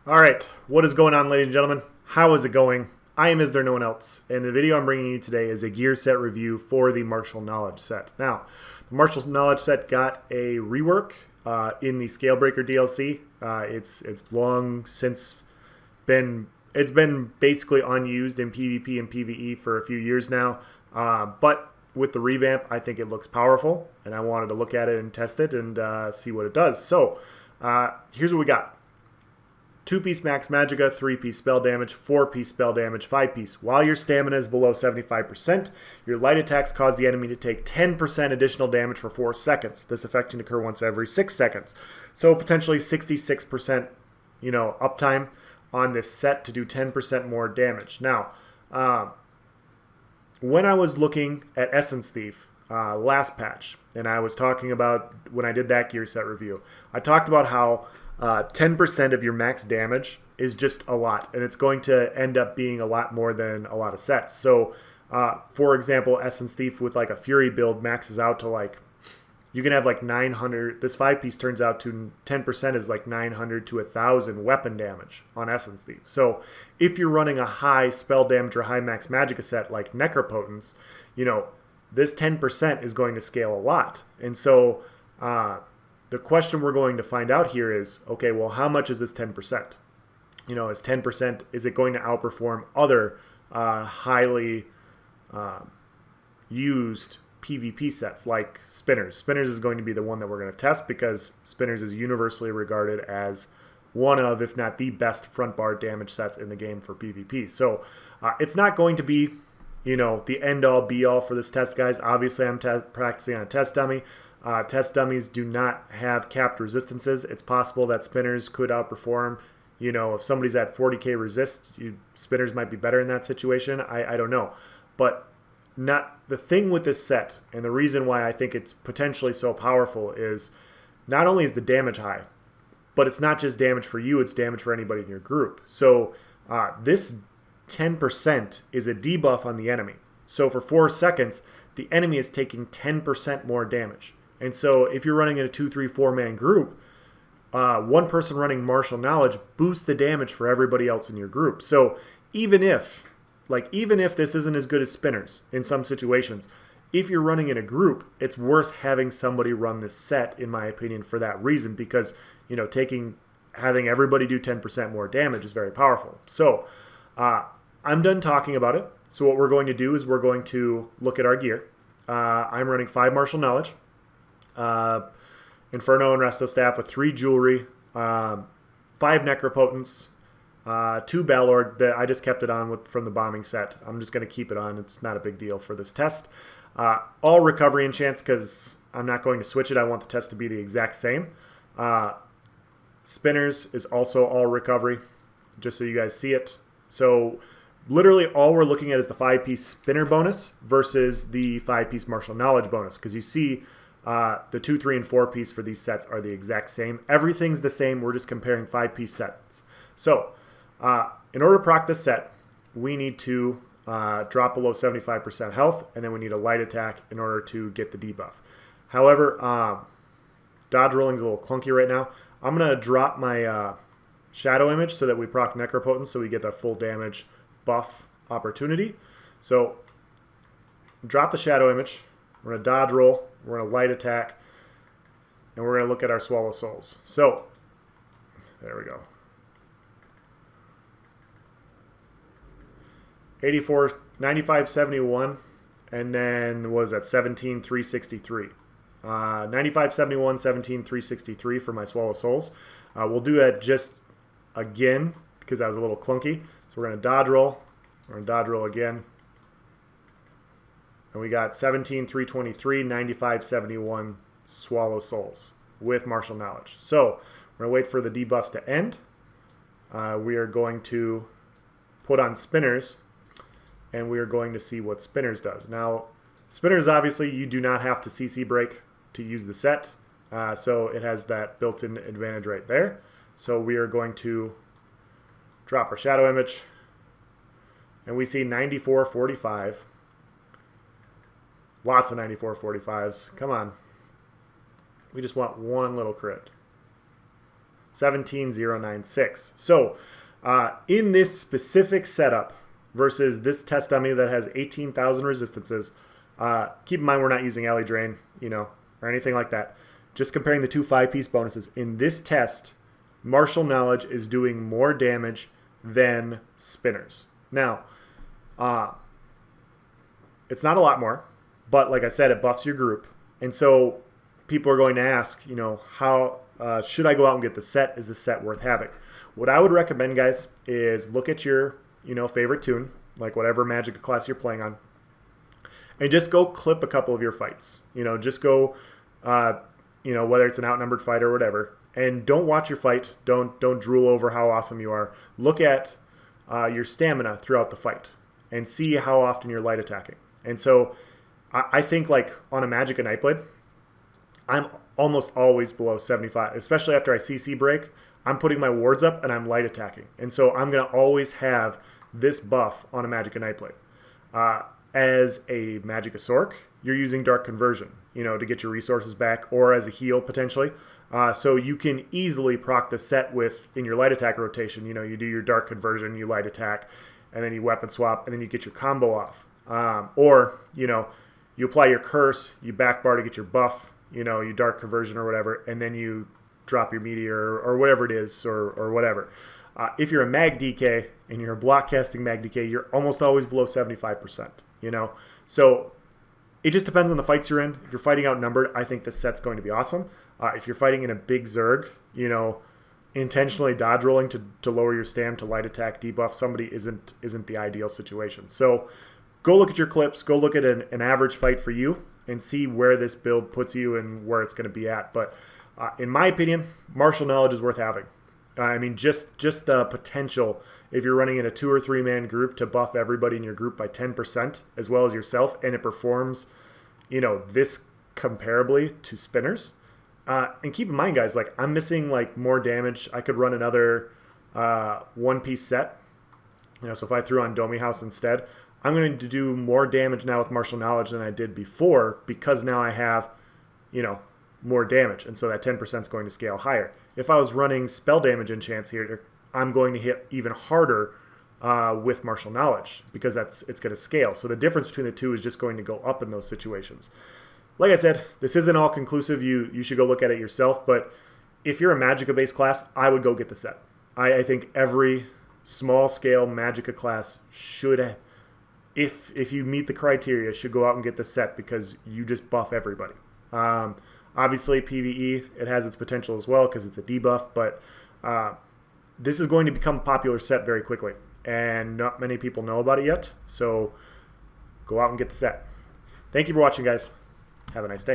All right, what is going on, ladies and gentlemen? How is it going? I am Is There No One Else, and the video I'm bringing you today is a gear set review for the Martial Knowledge set. Now, the Martial Knowledge set got a rework in the Scalebreaker DLC. It's long since been basically unused in PvP and PvE for a few years now, but with the revamp, I think it looks powerful, and I wanted to look at it and test it and see what it does. So, here's what we got. 2-piece max magicka, 3-piece spell damage, 4-piece spell damage, 5-piece. While your stamina is below 75%, your light attacks cause the enemy to take 10% additional damage for 4 seconds. This effect can occur once every 6 seconds. So potentially 66%, uptime on this set to do 10% more damage. Now, when I was looking at Essence Thief last patch, and I was talking about when I did that gear set review, I talked about how 10% of your max damage is just a lot, and it's going to end up being a lot more than a lot of sets. So, for example, Essence Thief with like a Fury build maxes out to you can have like 900. This 5-piece turns out to 10% is like 900 to 1,000 weapon damage on Essence Thief. So, if you're running a high spell damage or high max magicka set like Necropotence, this 10% is going to scale a lot. And so, the question we're going to find out here is, okay, well, how much is this 10%? Is 10%, is it going to outperform other highly used PvP sets like Spinners? Spinners is going to be the one that we're going to test because Spinners is universally regarded as one of, if not the best front bar damage sets in the game for PvP. So it's not going to be, the end-all be-all for this test, guys. Obviously, I'm practicing on a test dummy. Test dummies do not have capped resistances. It's possible that Spinners could outperform. If somebody's at 40k resist, Spinners might be better in that situation. I don't know. But the thing with this set, and the reason why I think it's potentially so powerful, is not only is the damage high, but it's not just damage for you, it's damage for anybody in your group. So this 10% is a debuff on the enemy. So for 4 seconds, the enemy is taking 10% more damage. And so if you're running in a 2, 3, 4-man group, one person running Martial Knowledge boosts the damage for everybody else in your group. So even if this isn't as good as Spinners in some situations, if you're running in a group, it's worth having somebody run this set, in my opinion, for that reason, because having everybody do 10% more damage is very powerful. So I'm done talking about it. So what we're going to do is we're going to look at our gear. I'm running 5 Martial Knowledge, Inferno and Resto Staff with 3 Jewelry, 5 Necropotence, 2 Balord that I just kept it on from the bombing set. I'm just going to keep it on. It's not a big deal for this test. All recovery enchants because I'm not going to switch it. I want the test to be the exact same. Spinners is also all recovery, just so you guys see it. So literally all we're looking at is the 5-piece Spinner bonus versus the 5-piece Martial Knowledge bonus, because you see the 2, 3, and 4-piece for these sets are the exact same. Everything's the same. We're just comparing 5-piece sets. So in order to proc this set, we need to drop below 75% health, and then we need a light attack in order to get the debuff. However, dodge rolling is a little clunky right now. I'm going to drop my shadow image so that we proc Necropotence so we get that full damage buff opportunity. So drop the shadow image. We're going to dodge roll. We're going to light attack. And we're going to look at our Swallow Souls. So there we go. 84, 95, 71. And then what is that? 17, 363. 95, 71, 17, 363 for my Swallow Souls. We'll do that just again because that was a little clunky. So we're going to dodge roll. We're going to dodge roll again. And we got 17, 323, 95, 71 Swallow Souls with Martial Knowledge. So we're going to wait for the debuffs to end. We are going to put on Spinners, and we are going to see what Spinners does. Now, Spinners, obviously, you do not have to CC break to use the set. So it has that built-in advantage right there. So we are going to drop our shadow image, and we see 94-45. Lots of 94-45s. Come on. We just want one little crit. 17096. So in this specific setup versus this test dummy that has 18,000 resistances, keep in mind we're not using alley drain, or anything like that. Just comparing the two 5-piece bonuses. In this test, Martial Knowledge is doing more damage than Spinners. Now, it's not a lot more, but like I said, it buffs your group. And so people are going to ask, how should I go out and get the set? Is the set worth having? What I would recommend, guys, is look at your, favorite tune, like whatever Magic class you're playing on, and just go clip a couple of your fights. Just go, whether it's an outnumbered fight or whatever, and don't watch your fight. Don't drool over how awesome you are. Look at your stamina throughout the fight and see how often you're light attacking. And so I think like on a Magic and Nightblade, I'm almost always below 75, especially after I CC break. I'm putting my wards up and I'm light attacking. And so I'm going to always have this buff on a Magic and Nightblade. As a Magic-Sorc, you're using Dark Conversion, to get your resources back, or as a heal potentially. So you can easily proc the set in your light attack rotation. You do your Dark Conversion, you light attack, and then you weapon swap, and then you get your combo off. Or, you apply your curse, you backbar to get your buff, you Dark Conversion or whatever, and then you drop your meteor or whatever it is, or whatever. If you're a Mag DK and you're a block casting Mag DK, you're almost always below 75%. So it just depends on the fights you're in. If you're fighting outnumbered, I think this set's going to be awesome. If you're fighting in a big Zerg, intentionally dodge rolling to lower your stam to light attack debuff somebody isn't the ideal situation. So go look at your clips, go look at an average fight for you, and see where this build puts you and where it's going to be at. But in my opinion, Martial Knowledge is worth having. Just the potential, if you're running in a 2 or 3 man group, to buff everybody in your group by 10% as well as yourself, and it performs, this comparably to Spinners. And keep in mind, guys, like I'm missing like more damage. I could run another 1-piece set. So if I threw on Domi House instead, I'm going to do more damage now with Martial Knowledge than I did before, because now I have, more damage, and so that 10% is going to scale higher. If I was running spell damage enchants here, I'm going to hit even harder with Martial Knowledge, because it's going to scale. So the difference between the two is just going to go up in those situations. Like I said, this isn't all conclusive. You should go look at it yourself, but if you're a Magicka-based class, I would go get the set. I think every small-scale Magicka class should, if you meet the criteria, should go out and get the set, because you just buff everybody. Obviously, PvE, it has its potential as well because it's a debuff, but this is going to become a popular set very quickly, and not many people know about it yet, so go out and get the set. Thank you for watching, guys. Have a nice day.